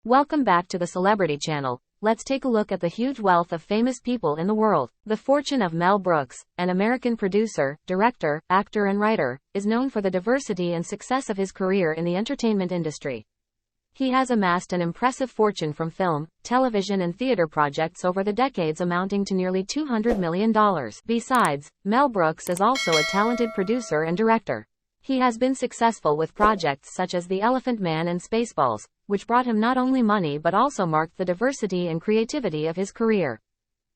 Welcome back to the Celebrity Channel. Let's take a look at the huge wealth of famous people in the world. The fortune of Mel Brooks, an American producer, director, actor and writer, is known for the diversity and success of his career in the entertainment industry. He has amassed an impressive fortune from film, television and theater projects over the decades amounting to nearly $200 million. Besides, Mel Brooks is also a talented producer and director. He has been successful with projects such as The Elephant Man and Spaceballs, which brought him not only money but also marked the diversity and creativity of his career.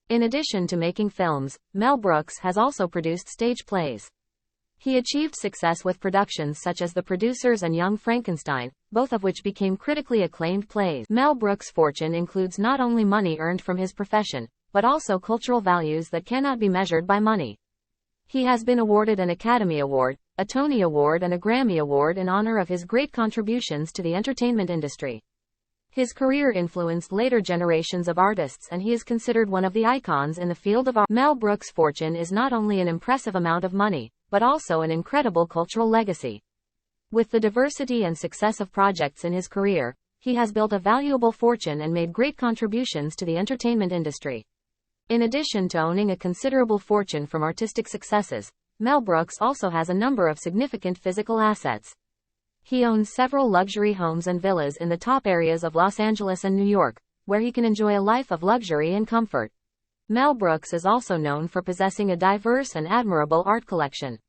In addition to making films, Mel Brooks has also produced stage plays. He achieved success with productions such as The Producers and Young Frankenstein, both of which became critically acclaimed plays. Mel Brooks' fortune includes not only money earned from his profession, but also cultural values that cannot be measured by money. He has been awarded an Academy Award, a Tony Award and a Grammy Award in honor of his great contributions to the entertainment industry. His career influenced later generations of artists and he is considered one of the icons in the field of art. Mel Brooks' fortune is not only an impressive amount of money, but also an incredible cultural legacy. With the diversity and success of projects in his career, he has built a valuable fortune and made great contributions to the entertainment industry. In addition to owning a considerable fortune from artistic successes, Mel Brooks also has a number of significant physical assets. He owns several luxury homes and villas in the top areas of Los Angeles and New York, where he can enjoy a life of luxury and comfort. Mel Brooks is also known for possessing a diverse and admirable art collection.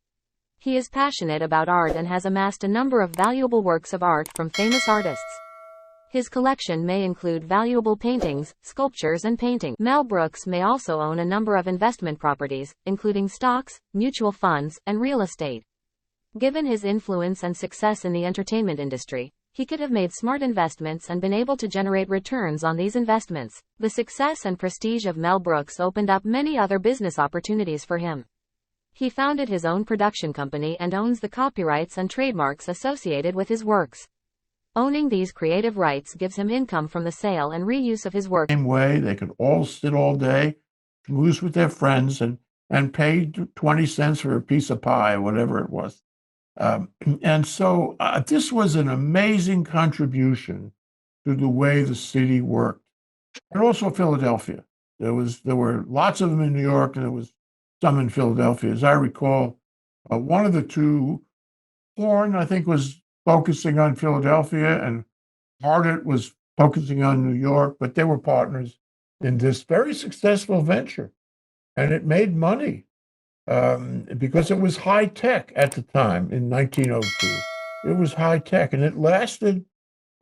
He is passionate about art and has amassed a number of valuable works of art from famous artists. His collection may include valuable paintings, sculptures and paintings. Mel Brooks may also own a number of investment properties, including stocks, mutual funds, and real estate. Given his influence and success in the entertainment industry, he could have made smart investments and been able to generate returns on these investments. The success and prestige of Mel Brooks opened up many other business opportunities for him. He founded his own production company and owns the copyrights and trademarks associated with his works. Owning these creative rights gives him income from the sale and reuse of his work. Same way, they could all sit all day, schmooze with their friends, and pay 20 cents for a piece of pie, whatever it was. And so this was an amazing contribution to the way the city worked. And also Philadelphia. There were lots of them in New York, and there was some in Philadelphia. As I recall, one of the two, Horn, I think, was focusing on Philadelphia, and Hardert was focusing on New York, but they were partners in this very successful venture. And it made money because it was high tech at the time in 1902. It was high tech, and it lasted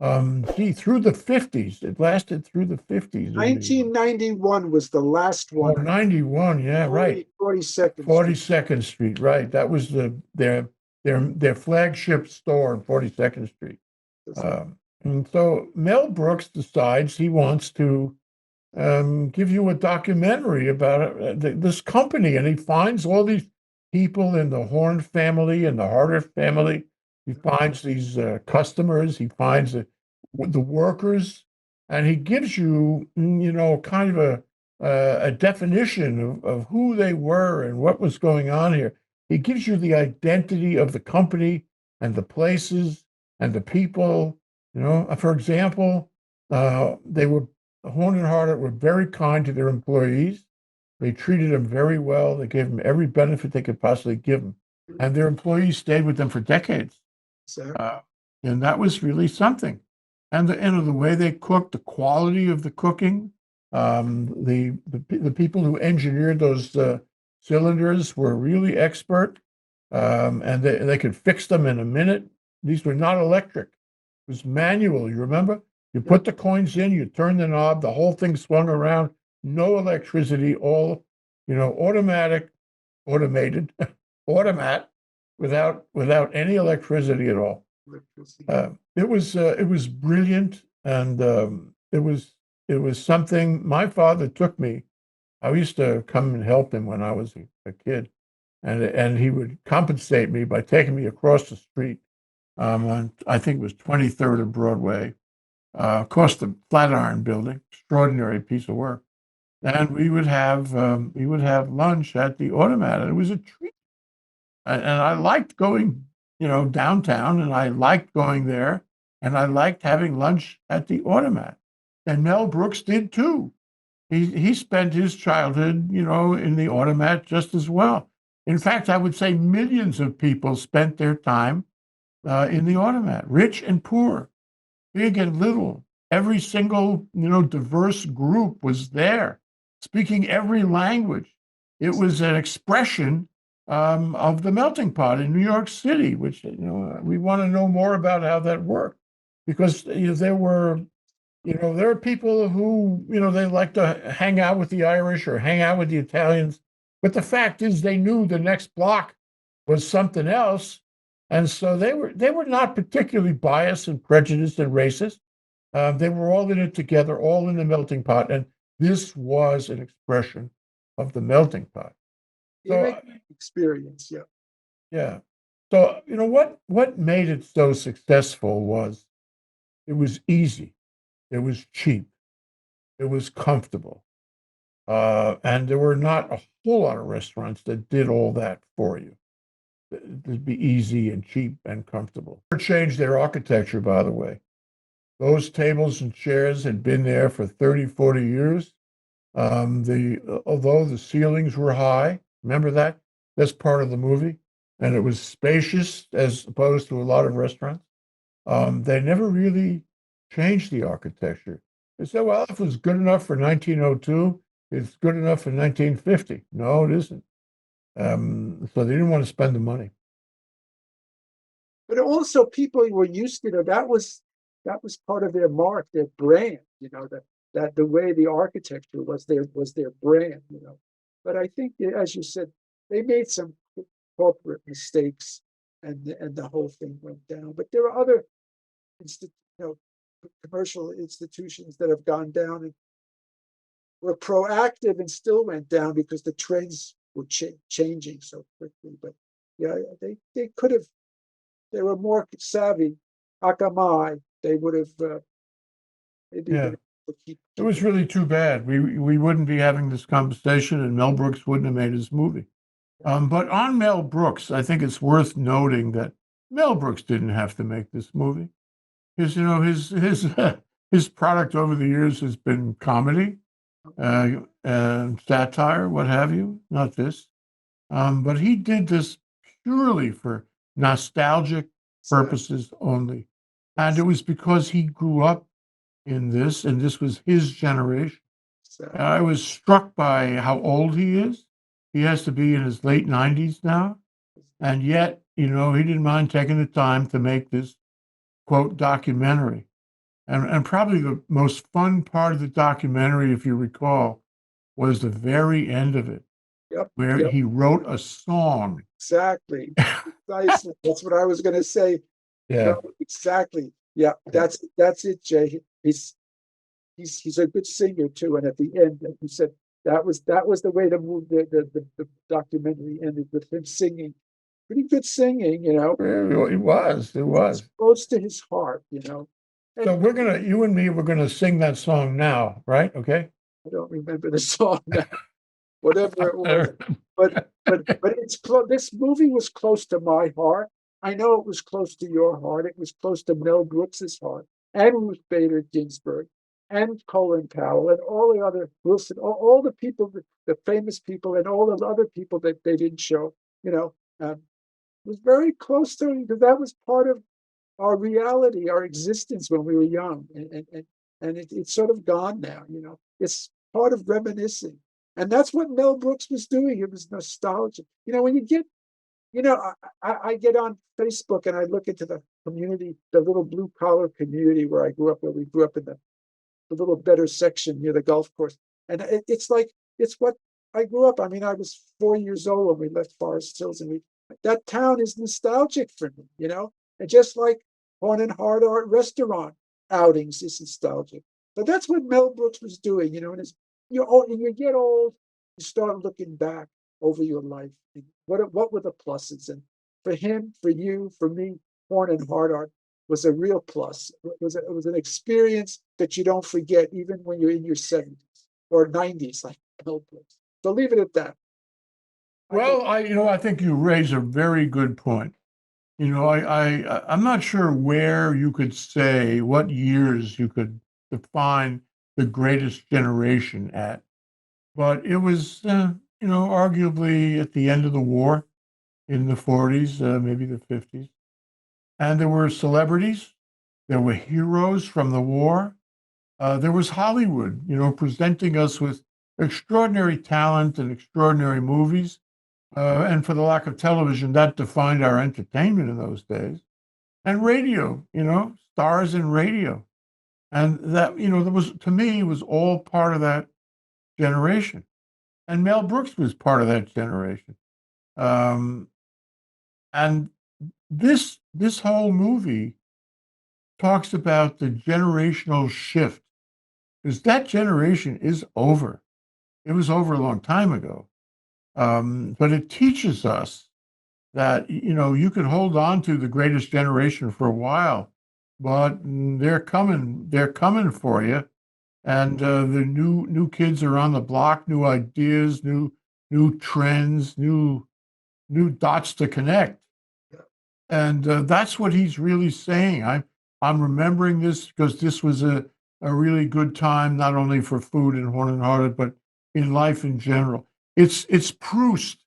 through the 50s. It lasted through the 50s. 1991 was the last one. Oh, 91, yeah, right. 42nd 42nd Street, right. That was their flagship store on 42nd Street. And so Mel Brooks decides he wants to give you a documentary about this company, and he finds all these people in the Horn family and the Harder family. He finds these customers, he finds the workers, and he gives you, kind of a definition of who they were and what was going on here. He gives you the identity of the company and the places and the people. For example, Horn and Hardert were very kind to their employees. They treated them very well. They gave them every benefit they could possibly give them. And their employees stayed with them for decades. And that was really something. And the way they cooked, the quality of the cooking, the people who engineered those cylinders were really expert, and they could fix them in a minute. These were not electric. It was manual, you remember? You put the coins in, you turn the knob, the whole thing swung around, no electricity, all, automated, automat, without any electricity at all. It was brilliant, and it was something. My father took me. I used to come and help him when I was a kid, and he would compensate me by taking me across the street on, I think it was 23rd and Broadway, across the Flatiron Building. Extraordinary piece of work. And we would have lunch at the Automat. It was a treat, and I liked going, downtown, and I liked going there. and I liked having lunch at the automat. And Mel Brooks did too. He spent his childhood, in the automat just as well. In fact, I would say millions of people spent their time in the automat, rich and poor, big and little. Every single, diverse group was there, speaking every language. It was an expression of the melting pot in New York City, which, we want to know more about how that worked. Because there are people who, they like to hang out with the Irish or hang out with the Italians. But the fact is they knew the next block was something else. And so they were not particularly biased and prejudiced and racist. They were all in it together, all in the melting pot. And this was an expression of the melting pot. So, Experience, yeah. yeah. So, what made it so successful was it was easy. It was cheap. It was comfortable. And there were not a whole lot of restaurants that did all that for you. It'd be easy and cheap and comfortable. They changed their architecture, by the way. Those tables and chairs had been there for 30, 40 years. Although the ceilings were high, remember that? That's part of the movie. And it was spacious as opposed to a lot of restaurants. They never really changed the architecture. They said, well, if it was good enough for 1902, it's good enough for 1950. No, it isn't. So they didn't want to spend the money. But also people were used to, that was part of their mark, their brand, that the way the architecture was their brand, But I think, as you said, they made some corporate mistakes, and the whole thing went down. But there are other commercial institutions that have gone down and were proactive and still went down because the trends were changing so quickly. But yeah, they could have. They were more savvy. Akamai, they would have maybe been able to keep. It was really too bad. We wouldn't be having this conversation, and Mel Brooks wouldn't have made his movie. But on Mel Brooks, I think it's worth noting that Mel Brooks didn't have to make this movie. His his product over the years has been comedy, and satire, what have you. Not this, but he did this purely for nostalgic purposes only, and it was because he grew up in this, and this was his generation. And I was struck by how old he is. He has to be in his late 90s now, and yet, he didn't mind taking the time to make this quote documentary. And probably the most fun part of the documentary, if you recall, was the very end of it, where he wrote a song. Exactly. Precisely. That's what I was going to say. Yeah. No, exactly. Yeah, that's it, Jay. He's a good singer too. And at the end, like you said, that was the way to move the documentary ended, with him singing. Pretty good singing, It was. It's close to his heart, So you and me, we're gonna sing that song now, right? Okay. I don't remember the song now, whatever it was, but it's close. This movie was close to my heart. I know it was close to your heart. It was close to Mel Brooks's heart, and Ruth Bader Ginsburg, and Colin Powell, and all the other Wilson, all the people, the famous people, and all the other people that they didn't show. Was very close to me, because that was part of our reality, our existence when we were young, and it's sort of gone now. It's part of reminiscing, and that's what Mel Brooks was doing. It was nostalgia. When you get, I get on Facebook and I look into the community, the little blue collar community where I grew up, where we grew up in the little better section near the golf course, and it's like it's what I grew up. I mean, I was 4 years old when we left Forest Hills, and that town is nostalgic for me, and just like Horn and Hard Art restaurant outings is nostalgic. But that's what Mel Brooks was doing, and as you get old, you start looking back over your life. And what were the pluses? And for him, for you, for me, Horn and Hard Art was a real plus. It was an experience that you don't forget, even when you're in your 70s or 90s, like Mel Brooks. So leave it at that. Well, I think you raise a very good point. I'm not sure where you could say what years you could define the greatest generation at, but it was, arguably at the end of the war in the 40s, maybe the 50s. And there were celebrities, there were heroes from the war. There was Hollywood, presenting us with extraordinary talent and extraordinary movies. And for the lack of television, that defined our entertainment in those days. And radio, stars in radio. And that, that was, to me, was all part of that generation. And Mel Brooks was part of that generation. Um, and this whole movie talks about the generational shift, because that generation is over. It was over a long time ago. But it teaches us that, you can hold on to the greatest generation for a while, but they're coming for you. And the new kids are on the block, new ideas, new trends, new dots to connect. And that's what he's really saying. I'm remembering this because this was a really good time, not only for food and Horn and Hearted, but in life in general. It's Proust,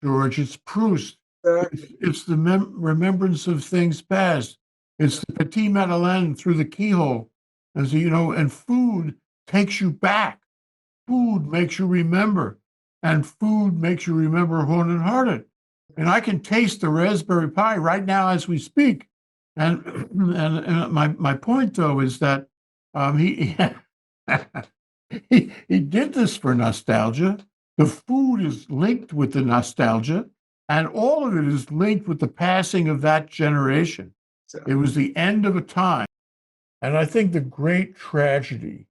George. It's Proust. It's the remembrance of things past. It's the Petit Madeleine through the keyhole. And so, and food takes you back. Food makes you remember. And food makes you remember Horn and Hearted. And I can taste the raspberry pie right now as we speak. And and my point though is that he he did this for nostalgia. The food is linked with the nostalgia, and all of it is linked with the passing of that generation. It was the end of a time. And I think the great tragedy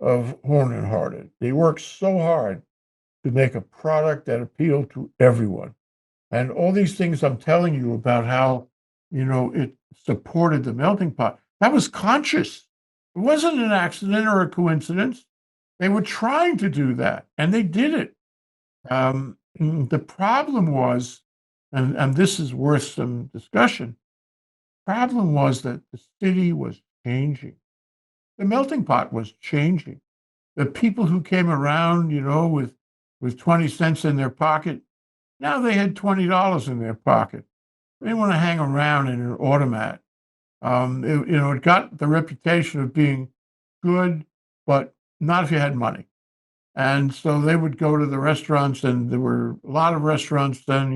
of Horn and Hearted, they worked so hard to make a product that appealed to everyone. And all these things I'm telling you about how, it supported the melting pot, that was conscious. It wasn't an accident or a coincidence. They were trying to do that, and they did it. The problem was, and this is worth some discussion, problem was that the city was changing. The melting pot was changing. The people who came around, with 20 cents in their pocket, now they had $20 in their pocket. They didn't want to hang around in an automat. It got the reputation of being good, but not if you had money. And so they would go to the restaurants, and there were a lot of restaurants then,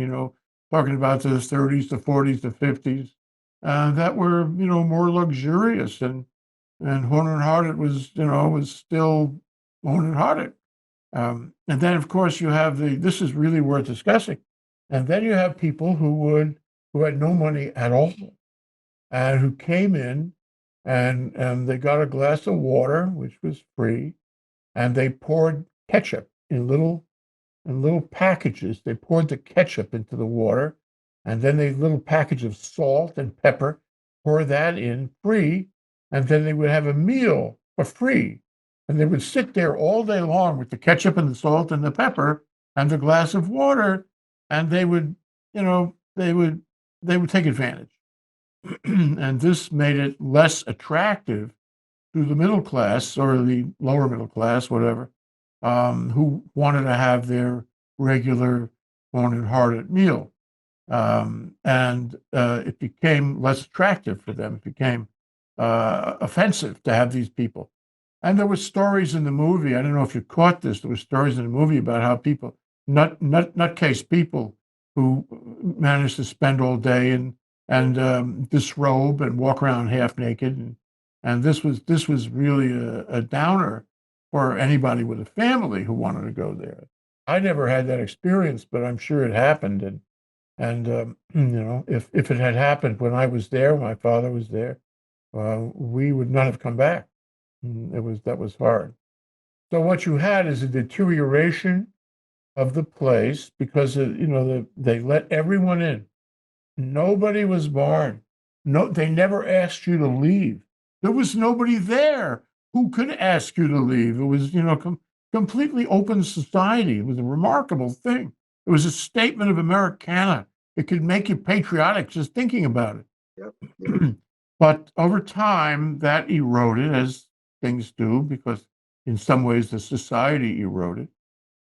talking about the 30s, the 40s, the 50s, that were, more luxurious. And Horn and Hearted was still Horn and Hearted. And then, of course, you have this is really worth discussing. And then you have people who had no money at all, and who came in and they got a glass of water, which was free, and they poured ketchup in little packages. They poured the ketchup into the water, and then a little package of salt and pepper, pour that in free, and then they would have a meal for free. And they would sit there all day long with the ketchup and the salt and the pepper and the glass of water, and they would take advantage. And this made it less attractive to the middle class or the lower middle class, whatever, who wanted to have their regular Horn and Hearted meal. And it became less attractive for them. It became offensive to have these people. And there were stories in the movie. I don't know if you caught this. There were stories in the movie about how people, nutcase people, who managed to spend all day and disrobe and walk around half naked. And this was really a downer for anybody with a family who wanted to go there. I never had that experience, but I'm sure it happened. And if it had happened when I was there, my father was there, we would not have come back. That was hard. So what you had is a deterioration of the place because they let everyone in. Nobody was barred. No, they never asked you to leave. There was nobody there who could ask you to leave. It was completely open society. It was a remarkable thing. It was a statement of Americana. it could make you patriotic just thinking about it. Yep. But over time, that eroded, as things do, because in some ways the society eroded.